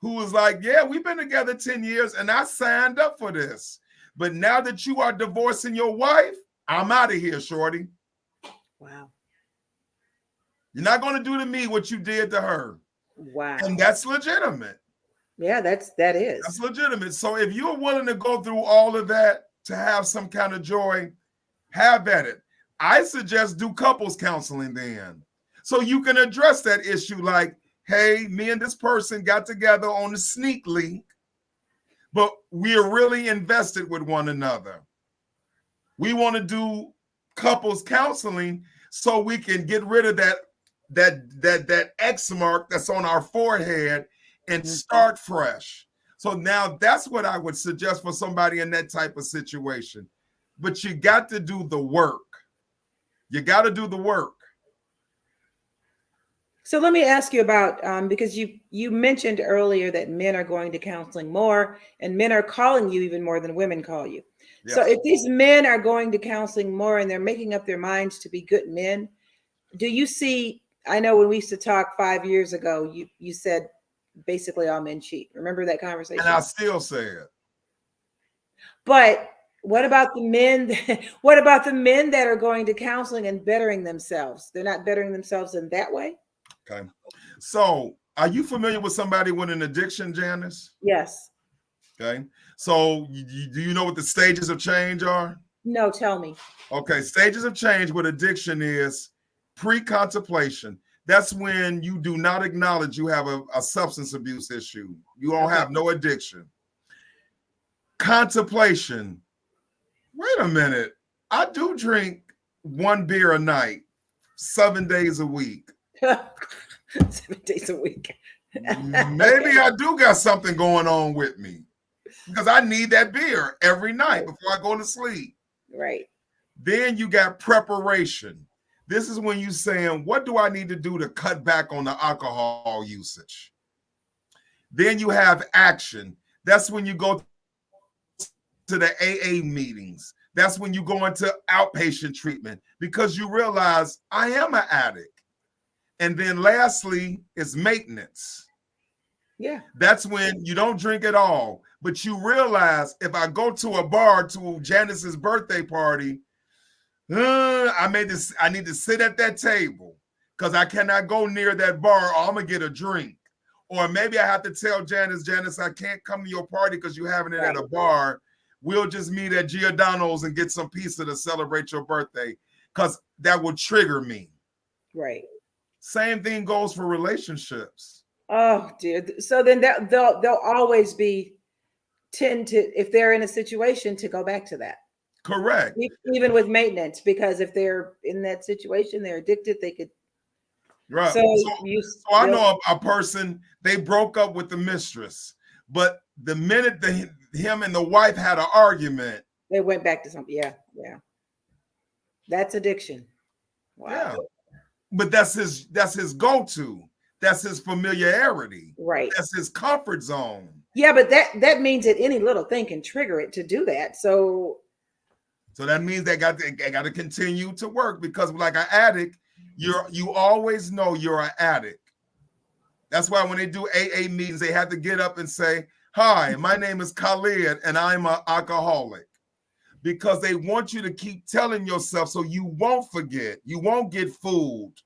who was like, yeah, we've been together 10 years and I signed up for this. But now that you are divorcing your wife, I'm out of here, shorty. Wow. You're not going to do to me what you did to her. Wow. And that's legitimate. Yeah, that's legitimate. So if you're willing to go through all of that to have some kind of joy, have at it. I suggest do couples counseling then. So you can address that issue like, hey, me and this person got together on the sneak link, but we're really invested with one another. We want to do couples counseling so we can get rid of that X mark that's on our forehead and start fresh. So now that's what I would suggest for somebody in that type of situation. But you got to do the work. You got to do the work. So let me ask you about, because you mentioned earlier that men are going to counseling more and men are calling you even more than women call you. Yes. So if these men are going to counseling more and they're making up their minds to be good men, do you see, I know when we used to talk 5 years ago, you said basically all men cheat. Remember that conversation? And I still say it. But what about the men? What about the men that are going to counseling and bettering themselves? They're not bettering themselves in that way? Okay. So are you familiar with somebody with an addiction, Janice? Yes. Okay. So do you know what the stages of change are? No, tell me. Okay. Stages of change with addiction is pre-contemplation. That's when you do not acknowledge you have a substance abuse issue. You don't have no addiction. Contemplation. Wait a minute. I do drink 1 beer a night, 7 days a week. 7 days a week. Maybe I do got something going on with me because I need that beer every night before I go to sleep. Right. Then you got preparation. This is when you're saying, what do I need to do to cut back on the alcohol usage? Then you have action. That's when you go to the AA meetings. That's when you go into outpatient treatment because you realize I am an addict. And then lastly is maintenance. Yeah. That's when you don't drink at all, but you realize if I go to a bar to Janice's birthday party, I need to sit at that table because I cannot go near that bar or I'm going to get a drink. Or maybe I have to tell Janice, I can't come to your party because you're having it at a bar. We'll just meet at Giordano's and get some pizza to celebrate your birthday because that will trigger me. Right. Same thing goes for relationships. Oh, dear. So then they'll always tend to, if they're in a situation, to go back to that. Correct. Even with maintenance, because if they're in that situation, they're addicted, they could. Right. So I know a person, they broke up with the mistress, but the minute him and the wife had an argument, They went back to something. Yeah, yeah. That's addiction. Wow. yeah. But that's his go-to. That's his familiarity. Right. That's his comfort zone. Yeah, but that means that any little thing can trigger it to do that. So that means they got to continue to work, because like an addict, you always know you're an addict. That's why when they do AA meetings, they have to get up and say, "Hi, my name is Khalid, and I'm an alcoholic." Because they want you to keep telling yourself so you won't forget, you won't get fooled.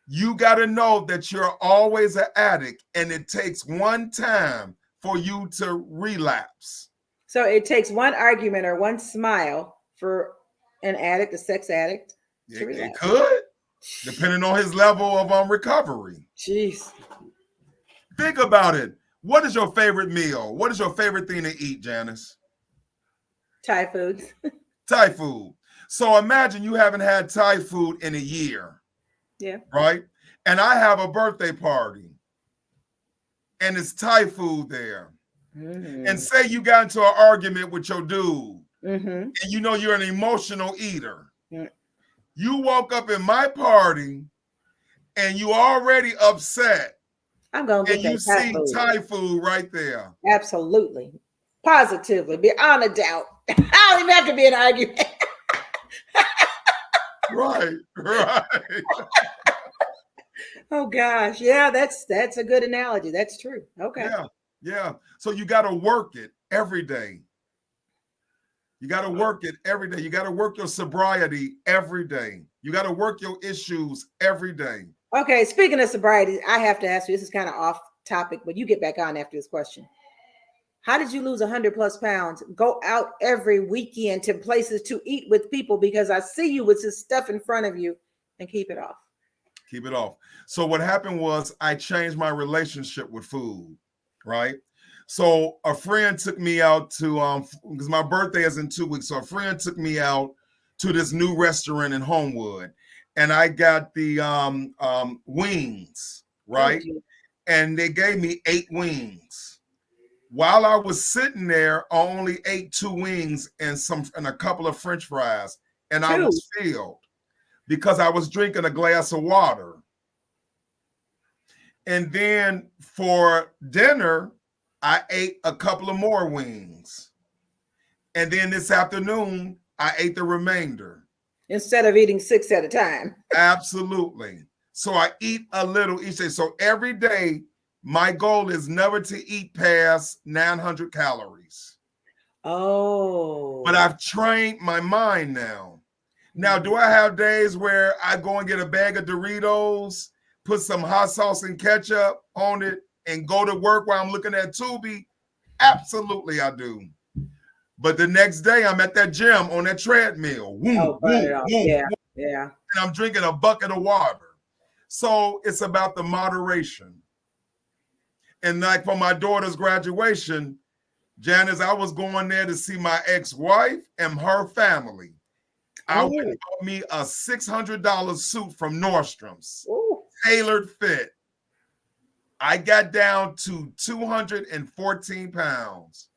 You got to know that you're always an addict, and it takes one time for you to relapse. So it takes one argument or one smile for an addict, a sex addict. It could, depending on his level of recovery. Jeez. Think about it. What is your favorite meal? What is your favorite thing to eat, Janice? Thai food. Thai food. So imagine you haven't had Thai food in a year. Yeah. Right? And I have a birthday party, and it's Thai food there. Mm-hmm. And say you got into an argument with your dude, mm-hmm. and you know you're an emotional eater. Mm-hmm. You walk up in my party, and you already upset. I'm going to get and you see Thai food right there. Absolutely. Positively. Beyond a doubt. I don't even have to be an argument. Right. Oh gosh. Yeah, that's a good analogy. That's true. Okay. Yeah. So you got to work it every day. You got to work it every day. You got to work your sobriety every day. You got to work your issues every day. Okay. Speaking of sobriety, I have to ask you, this is kind of off topic, but you get back on after this question. How did you lose 100+ pounds? Go out every weekend to places to eat with people, because I see you with this stuff in front of you, and keep it off. Keep it off. So what happened was I changed my relationship with food, right? So a friend took me out to, because my birthday is in 2 weeks. So a friend took me out to this new restaurant in Homewood, and I got the wings, right? And they gave me 8 wings. While I was sitting there, I only ate 2 wings and a couple of French fries, and I was filled because I was drinking a glass of water. And then for dinner, I ate a couple of more wings. And then this afternoon, I ate the remainder. Instead of eating 6 at a time. Absolutely. So I eat a little each day. So every day, my goal is never to eat past 900 calories. Oh. But I've trained my mind now. Now, do I have days where I go and get a bag of Doritos, put some hot sauce and ketchup on it, and go to work while I'm looking at Tubi? Absolutely, I do. But the next day, I'm at that gym on that treadmill. Yeah. And I'm drinking a bucket of water. So it's about the moderation. And like for my daughter's graduation, Janice, I was going there to see my ex-wife and her family. I went and bought me a $600 suit from Nordstrom's, tailored fit. I got down to 214 pounds.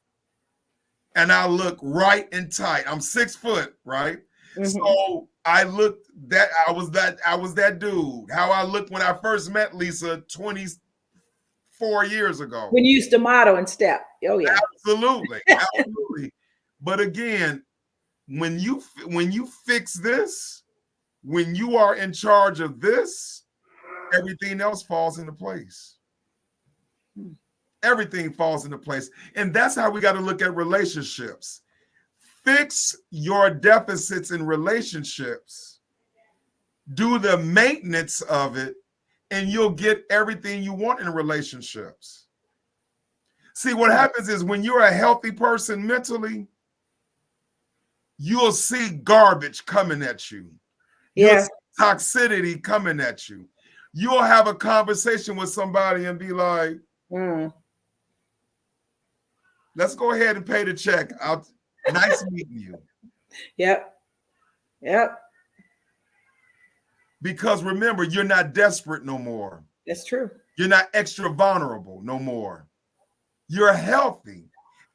And I look right and tight. I'm 6 foot, right? Mm-hmm. So I looked that I was that dude. How I looked when I first met Lisa 24 years ago. When you used to model and step. Oh yeah. Absolutely. But again, when you fix this, when you are in charge of this, everything else falls into place. Everything falls into place. And that's how we got to look at relationships. Fix your deficits in relationships. Do the maintenance of it, and you'll get everything you want in relationships. See, what happens is when you're a healthy person mentally, you'll see garbage coming at you. You'll see toxicity coming at you. You'll have a conversation with somebody and be like, let's go ahead and pay the check. Nice meeting you. Yep. Because remember, you're not desperate no more. That's true. You're not extra vulnerable no more. You're healthy.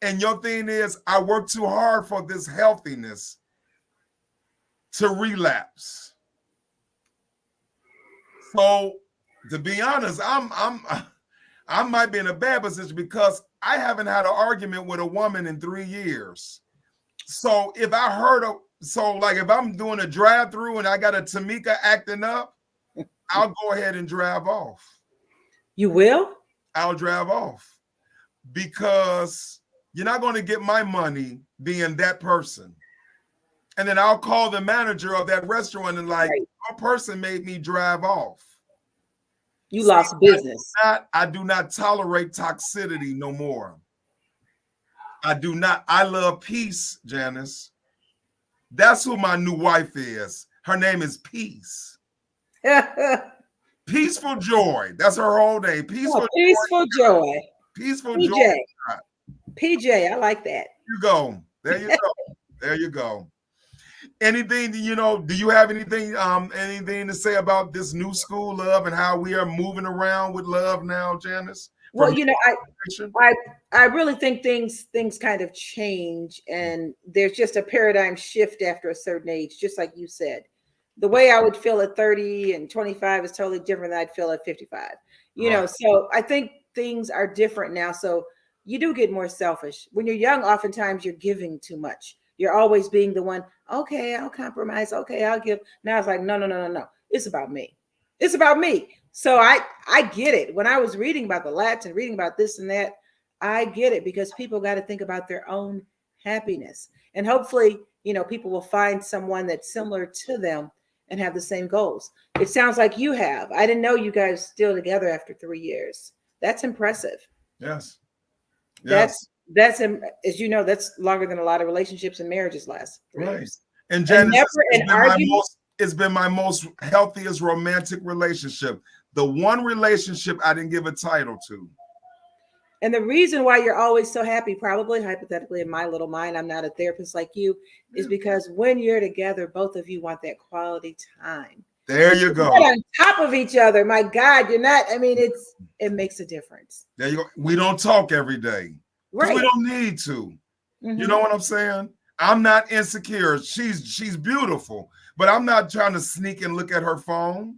And your thing is, I work too hard for this healthiness to relapse. So to be honest, I might be in a bad position because I haven't had an argument with a woman in 3 years. So if I heard like if I'm doing a drive through and I got a Tamika acting up, I'll go ahead and drive off. You will? I'll drive off because you're not going to get my money being that person. And then I'll call the manager of that restaurant and like, a person made me drive off. You lost business. I do not tolerate toxicity no more. I do not. I love peace, Janice. That's who my new wife is. Her name is Peace. Peaceful Joy. That's her whole name. Peaceful Joy. Peaceful PJ. Joy. PJ, I like that. You go. There you go. There you go. Anything, do you have anything to say about this new school love and how we are moving around with love now, Janice? Well, I really think things kind of change, and there's just a paradigm shift after a certain age, just like you said. The way I would feel at 30 and 25 is totally different than I'd feel at 55. So I think things are different now. So you do get more selfish. When you're young, oftentimes you're giving too much. You're always being the one, okay, I'll compromise. Okay, I'll give. Now it's like, no. It's about me. It's about me. So I get it. When I was reading about the Lats and reading about this and that, I get it because people got to think about their own happiness. And hopefully, people will find someone that's similar to them and have the same goals. It sounds like you have. I didn't know you guys still together after 3 years. That's impressive. Yes. That's as you know, that's longer than a lot of relationships and marriages last. 3 years. And Janice, it's been my most healthiest romantic relationship. The one relationship I didn't give a title to. And the reason why you're always so happy, probably hypothetically in my little mind, I'm not a therapist like you, is because when you're together, both of you want that quality time. There you go. You're on top of each other. My God, you're not. I mean, it makes a difference. There you go. We don't talk every day. Right. We don't need to. Mm-hmm. You know what I'm saying? I'm not insecure. She's beautiful, but I'm not trying to sneak and look at her phone.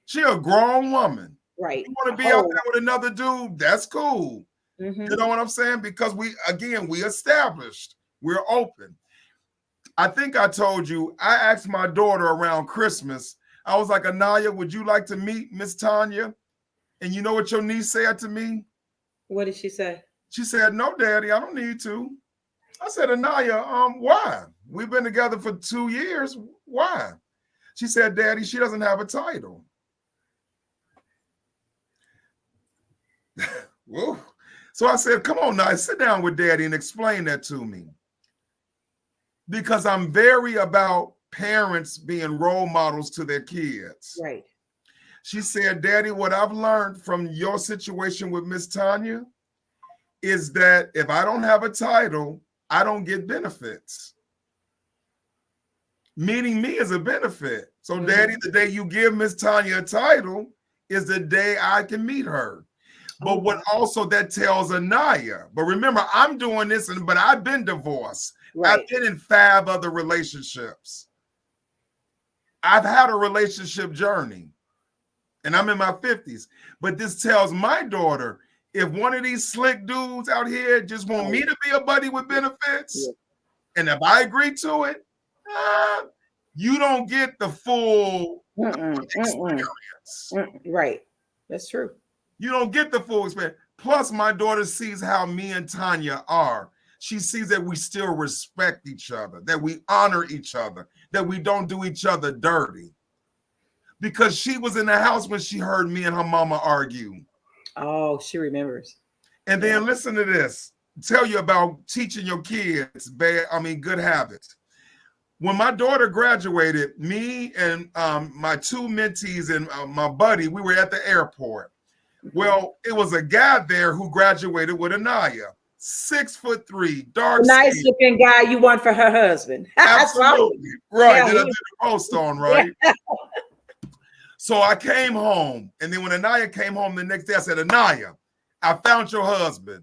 She a grown woman. Right. You want to be out there with another dude? That's cool. Mm-hmm. You know what I'm saying? Because we established. We're open. I think I told you, I asked my daughter around Christmas, I was like, Anaya, would you like to meet Miss Tanya? And you know what your niece said to me? What did she say? She said, no, Daddy, I don't need to. I said, Anaya, why? We've been together for 2 years. Why? She said, Daddy, she doesn't have a title. Whoa. So I said, come on now, sit down with Daddy and explain that to me. Because I'm very about parents being role models to their kids. Right. She said, Daddy, what I've learned from your situation with Miss Tanya is that if I don't have a title, I don't get benefits. Meaning me is a benefit. So, mm-hmm. Daddy, the day you give Miss Tanya a title is the day I can meet her. But what also that tells Anaya, but remember, I'm doing this, but I've been divorced. Right. I've been in 5 other relationships. I've had a relationship journey, and I'm in my 50s. But this tells my daughter, if one of these slick dudes out here just want me to be a buddy with benefits, and if I agree to it, you don't get the full experience. Right. That's true. You don't get the full experience. Plus, my daughter sees how me and Tanya are. She sees that we still respect each other, that we honor each other, that we don't do each other dirty. Because she was in the house when she heard me and her mama argue. Oh, she remembers. And then listen to this. Tell you about teaching your kids good habits. When my daughter graduated, me and my 2 mentees and my buddy, we were at the airport. Well, it was a guy there who graduated with Anaya, 6'3", dark, nice looking guy you want for her husband. Absolutely, right. Yeah, then I did the post on, right? Yeah. So I came home, and then when Anaya came home the next day, I said, Anaya, I found your husband.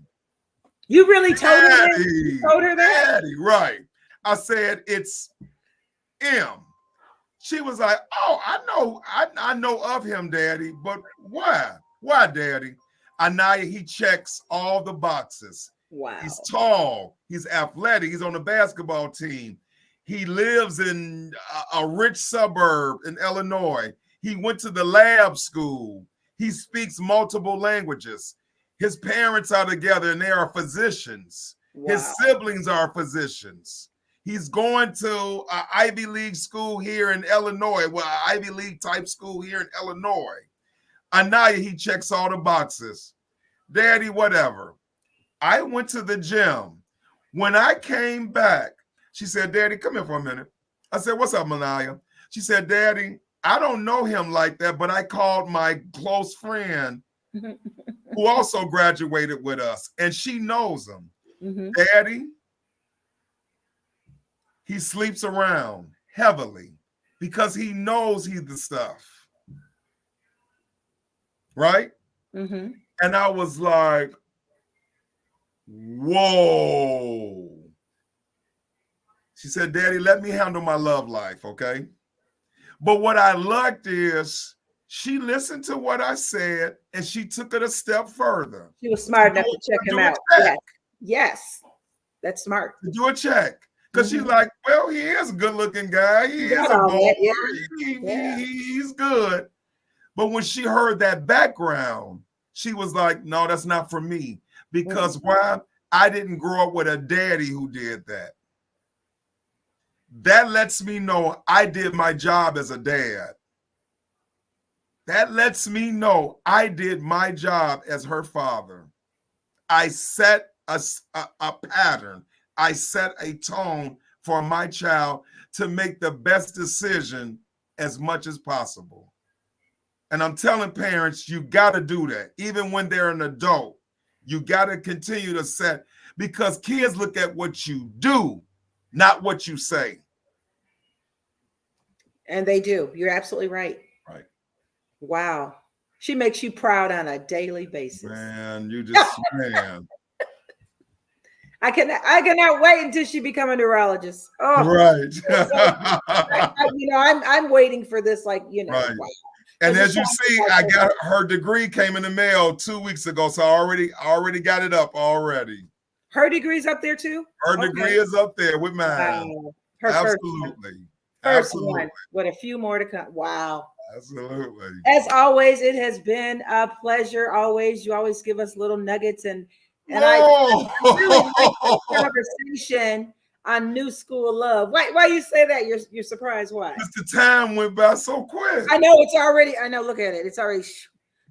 You really told her that? Daddy, You told her that? Daddy, right. I said, it's M. She was like, oh, I know of him, Daddy, but why? Why, Daddy? Anaya, he checks all the boxes. Wow. He's tall. He's athletic. He's on the basketball team. He lives in a rich suburb in Illinois. He went to the lab school. He speaks multiple languages. His parents are together and they are physicians. Wow. His siblings are physicians. He's going to an Ivy League school here in Illinois, well, an Ivy League type school here in Illinois. Anaya, he checks all the boxes. Daddy, whatever. I went to the gym. When I came back, she said, Daddy, come here for a minute. I said, what's up, Anaya? She said, Daddy, I don't know him like that, but I called my close friend who also graduated with us, and she knows him. Mm-hmm. Daddy, he sleeps around heavily because he knows he's the stuff. Right? Mm-hmm. And I was like, whoa. She said, Daddy, let me handle my love life, okay? But what I liked is she listened to what I said and she took it a step further. She was smart enough to check him out. Yes. Yes. That's smart. To do a check. Because she's like, well, he is a good-looking guy. He is a baller. Yeah. He's good. But when she heard that background, she was like, no, that's not for me. Because why? I didn't grow up with a daddy who did that. That lets me know I did my job as a dad. That lets me know I did my job as her father. I set a pattern. I set a tone for my child to make the best decision as much as possible. And I'm telling parents, you got to do that. Even when they're an adult, you got to continue to set, because kids look at what you do, not what you say. And they do. You're absolutely right. Right. Wow. She makes you proud on a daily basis. Man, you just, man. I cannot wait until she become a neurologist. Oh, right. I'm waiting for this, like, Right. Wow. And as you see, I got her degree came in the mail 2 weeks ago, so I already got it up already. Her degree's up there too? Her degree is up there with mine. Wow. Absolutely. First one, with a few more to come. Wow. Absolutely. As always, it has been a pleasure. Always, you always give us little nuggets, and I really like this conversation on new school love. Why you say that? You're surprised? Why? Because the time went by so quick. I know it's already. I know. Look at it. It's already.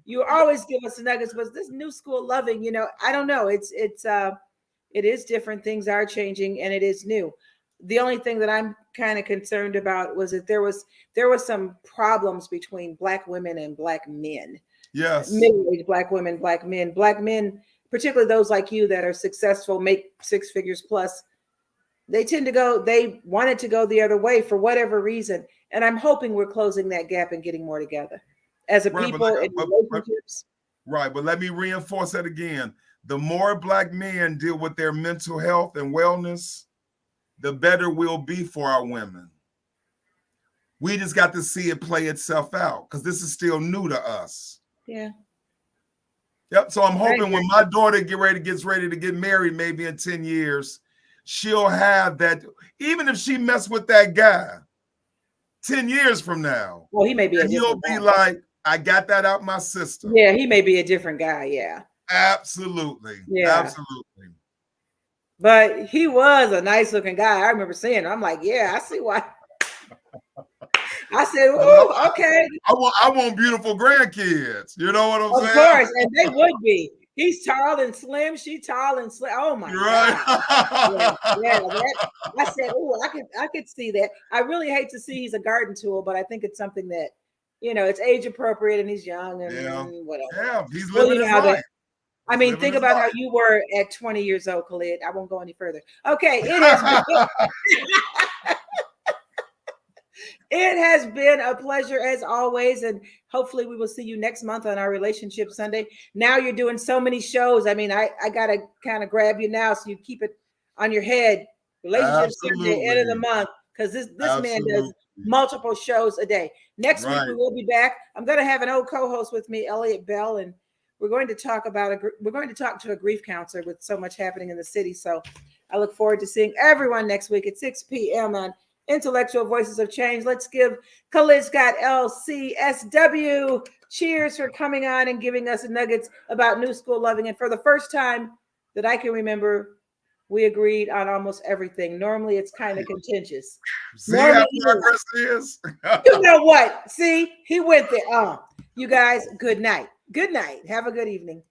You always give us the nuggets, but this new school loving. I don't know. It is different. Things are changing, and it is new. The only thing that I'm kind of concerned about was that there was some problems between Black women and Black men. Yes. Middle-aged Black women, Black men, particularly those like you that are successful, make six figures plus. They wanted to go the other way for whatever reason. And I'm hoping we're closing that gap and getting more together as a people in relationships. Right. But let me reinforce that again. The more Black men deal with their mental health and wellness, the better we'll be for our women. We just got to see it play itself out because this is still new to us. Yeah. Yep. So I'm hoping when my daughter gets ready to get married, maybe in 10 years, she'll have that. Even if she messed with that guy 10 years from now, well, he may be. He'll be like, I got that out my system. Yeah, he may be a different guy. Yeah. Absolutely. Yeah. Absolutely. But he was a nice looking guy. I remember seeing him. I'm like, yeah, I see why. I said, oh, okay. I want beautiful grandkids. You know what I'm saying? Of course, and they would be. He's tall and slim. She tall and slim. Oh my God! Yeah. I said, oh, I could see that. I really hate to see he's a garden tool, but I think it's something that, it's age appropriate, and he's young and whatever. Yeah, he's living his life. I mean, think about how you were at 20 years old, Khalid. I won't go any further. Okay, it has been. It has been a pleasure as always, and hopefully we will see you next month on our Relationship Sunday. Now you're doing so many shows. I mean, I gotta kind of grab you now so you keep it on your head. Relationship Sunday, end of the Absolutely. month, because this man does Absolutely. multiple shows a day. Next week we Right. will be back. I'm gonna have an old co-host with me, Elliot Bell, and we're going to talk about we're going to talk to a grief counselor with so much happening in the city. So I look forward to seeing everyone next week at 6 p.m. on Intellectual Voices of Change. Let's give Khalid Scott LCSW cheers for coming on and giving us nuggets about new school loving. And for the first time that I can remember, we agreed on almost everything. Normally it's kind of contentious. See how Normally, progress is? you know what? See, he went there. You guys, good night. Good night. Have a good evening.